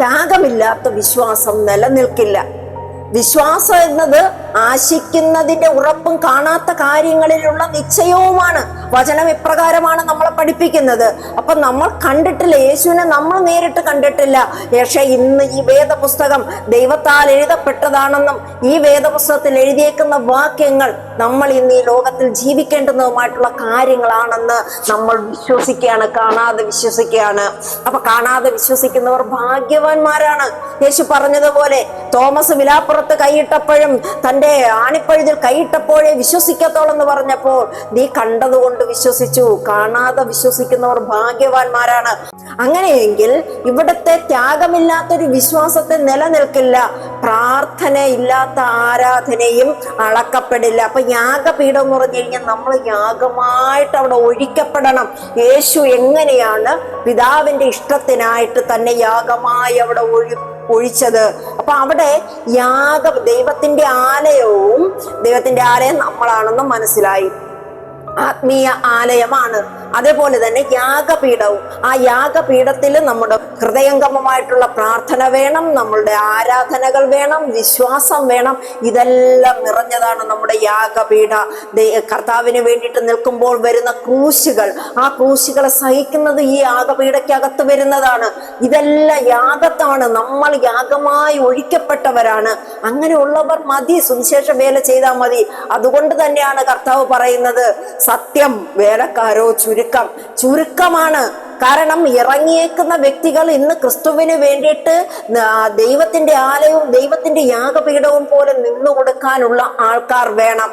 ത്യാഗമില്ലാത്ത വിശ്വാസം നിലനിൽക്കില്ല. വിശ്വാസം എന്നത് ആശിക്കുന്നതിന്റെ ഉറപ്പും കാണാത്ത കാര്യങ്ങളിലുള്ള നിശ്ചയവുമാണ്. വചനം ഇപ്രകാരമാണ് നമ്മളെ പഠിപ്പിക്കുന്നത്. അപ്പൊ നമ്മൾ കണ്ടിട്ടില്ല, യേശുവിനെ നമ്മൾ നേരിട്ട് കണ്ടിട്ടില്ല. പക്ഷെ ഇന്ന് ഈ വേദപുസ്തകം ദൈവത്താൽ എഴുതപ്പെട്ടതാണെന്നും ഈ വേദപുസ്തകത്തിൽ എഴുതിയേക്കുന്ന വാക്യങ്ങൾ നമ്മൾ ഇന്ന് ഈ ലോകത്തിൽ ജീവിക്കേണ്ടുന്നതുമായിട്ടുള്ള കാര്യങ്ങളാണെന്ന് നമ്മൾ വിശ്വസിക്കുകയാണ്, കാണാതെ വിശ്വസിക്കുകയാണ്. അപ്പൊ കാണാതെ വിശ്വസിക്കുന്നവർ ഭാഗ്യവാന്മാരാണ്. യേശു പറഞ്ഞതുപോലെ തോമസ് വിലാപ്പുറത്ത് കൈയിട്ടപ്പോഴും തന്റെ ആണിപ്പഴുതിൽ കൈയിട്ടപ്പോഴേ വിശ്വസിക്കത്തോളം എന്ന് പറഞ്ഞപ്പോൾ നീ കണ്ടതുകൊണ്ട് വിശ്വസിച്ചു. കാണാതെ വിശ്വസിക്കുന്നവർ ഭാഗ്യവാന്മാരാണ്. അങ്ങനെയെങ്കിൽ ഇവിടുത്തെ ത്യാഗമില്ലാത്തൊരു വിശ്വാസത്തെ നിലനിൽക്കില്ല. പ്രാർത്ഥന ഇല്ലാത്ത ആരാധനയും അളക്കപ്പെടില്ല. അപ്പൊ യാഗപീഠം എന്ന് പറഞ്ഞു കഴിഞ്ഞാൽ നമ്മൾ യാഗമായിട്ട് അവിടെ ഒഴിക്കപ്പെടണം. യേശു എങ്ങനെയാണ് പിതാവിന്റെ ഇഷ്ടത്തിനായിട്ട് തന്നെ യാഗമായി അവിടെ ഒഴിച്ചത്. അപ്പൊ അവിടെ ദൈവത്തിന്റെ ആലയം നമ്മളാണെന്ന് മനസ്സിലായി. ആത്മീയ ആലയമാണ്. അതേപോലെ തന്നെ യാഗപീഠവും. ആ യാഗപീഠത്തിൽ നമ്മുടെ ഹൃദയംഗമമായിട്ടുള്ള പ്രാർത്ഥന വേണം, നമ്മളുടെ ആരാധനകൾ വേണം, വിശ്വാസം വേണം. ഇതെല്ലാം നിറഞ്ഞതാണ് നമ്മുടെ യാഗപീഠ. കർത്താവിന് വേണ്ടിയിട്ട് നിൽക്കുമ്പോൾ വരുന്ന ക്രൂശുകൾ, ആ ക്രൂശുകളെ സഹിക്കുന്നത് ഈ യാഗപീഠക്കകത്ത് വരുന്നതാണ്. ഇതെല്ലാം യാഗത്താണ്. നമ്മൾ യാഗമായി ഒഴിക്കപ്പെട്ടവരാണ്. അങ്ങനെയുള്ളവർ മതി, സുവിശേഷ വേല ചെയ്താൽ മതി. അതുകൊണ്ട് തന്നെയാണ് കർത്താവ് പറയുന്നത്, സത്യം വേലക്കാരോ ചുരുക്കമാണ്. കാരണം ഇറങ്ങിയേക്കുന്ന വ്യക്തികൾ ഇന്ന് ക്രിസ്തുവിന് വേണ്ടിയിട്ട് ദൈവത്തിന്റെ ആലയവും ദൈവത്തിന്റെ യാഗപീഠവും പോലെ നിന്നു കൊടുക്കാനുള്ള ആൾക്കാർ വേണം.